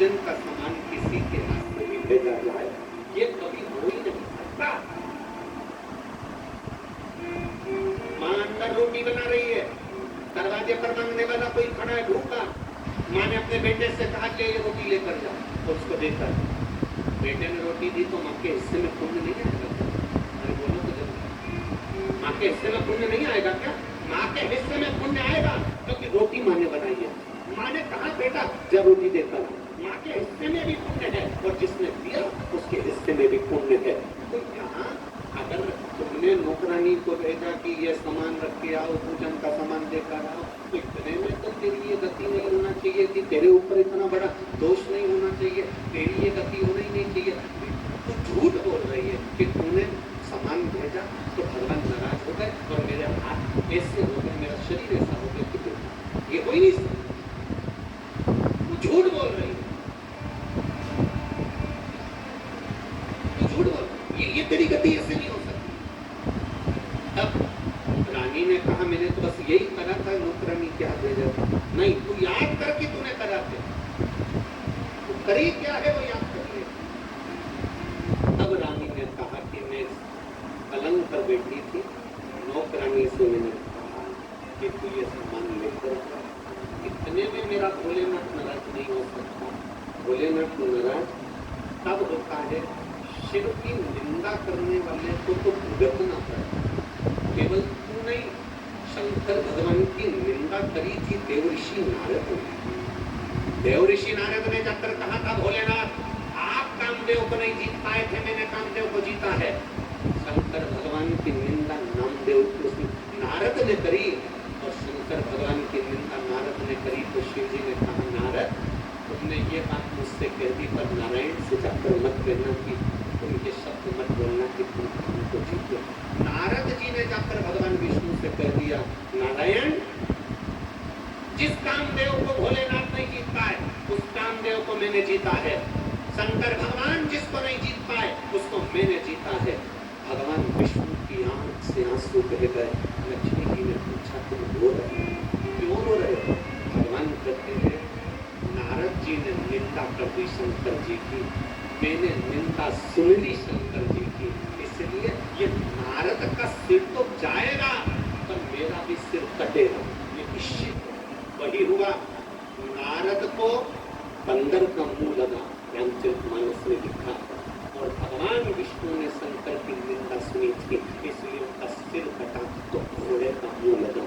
भोजन का सामान किसी के रास्ते में भेजा जाए, ये कभी हो ही नहीं सकता। मां अंदर रोटी बना रही है, दरवाजे पर मांगने वाला कोई खड़ा है भूखा। मां ने अपने बेटे से कहा कि ये रोटी लेकर जाओ, और उसको देकर बेटे ने रोटी दी तो मां के हिस्से में पुण्य नहीं आएगा? अरे बोलो तो जब मां के हिस्से में पुण्य नहीं आएगा क्या? मां के हिस्से में पुण्य आएगा, क्योंकि रोटी मां ने बनाई है। मां ने कहा बेटा जा रोटी देकर, मां के हिस्से में भी पुण्य है, और जिसने दिया उसके हिस्से में भी पुण्य है। तो यहाँ अगर तुमने नौकरानी को भेजा कि ये सामान रख के आओ, पूजन का सामान देकर आओ, तो इतने में तो तेरी ये गति नहीं होना चाहिए कि तेरे ऊपर इतना बड़ा दोष नहीं होना चाहिए, तेरी ये गति होना ही नहीं चाहिए। तू झूठ बोल रही है कि तूने सामान भेजा तो भगवान नाराज हो गए और मेरे हाथ ऐसे हो गए, मेरा शरीर ऐसा हो गया कि ये हो ही नहीं सकता। तू झूठ बोल रही है, तू झूठ बोल, ये तेरी गति ऐसे नहीं हो सकती। अब रानी ने कहा मैंने तो बस यही करा था, नौकरानी क्या भेजा था? नहीं, तू याद कर कि तूने करा था, तू करी क्या है वो याद कर ले। तब रानी ने कहा कि मैं पलंग पर बैठी थी, नौकरानी से मैंने कहा कि तू ये सामान लेकर जा। इतने में मेरा भोलेनाथ नाराज नहीं हो सकता। भोलेनाथ नाराज तब होता है शिव की निंदा करने वाले को तो भुगतना पड़ता। केवल तू नहीं, शंकर भगवान की निंदा करी थी देवऋषि नारद ने। देवऋषि नारद ने जाकर कहा था भोलेनाथ आप कामदेव को नहीं जीत पाए थे, मैंने कामदेव को जीता है। शंकर भगवान की निंदा नामदेव नारद ने करी, और शंकर भगवान की निंदा नारद ने करी, तो शिव जी ने कहा नारद तुमने ये बात मुझसे कह दी, पर नारायण से जाकर मत कहना कि तुम ये शब्द मत बोलना कि तुम हमको जीते। नारद जी ने जाकर भगवान विष्णु से कह दिया नारायण जिस कामदेव को भोलेनाथ नहीं जीत पाए उस कामदेव को मैंने जीता है। शंकर भगवान जिसको नहीं जीत पाए उसको मैंने जीता है। भगवान विष्णु की आंख से आंसू बह गए। लक्ष्मी जी ने पूछा तुम रो रहे हो, क्यों रो रहे हो? भगवान कहते हैं नारद जी ने निंदा कर दी शंकर जी की, मैंने निंदा सुन ली शंकर जी की, इसलिए ये नारद का सिर तो जाएगा पर मेरा भी सिर कटेगा, ये निश्चित। वही हुआ, नारद को बंदर का मुंह लगा, रामचरितमानस में लिखा, और भगवान विष्णु ने शंकर की निंदा सुनी थी, इसलिए उनका सिर कटा तो घोड़े का मुंह लगा।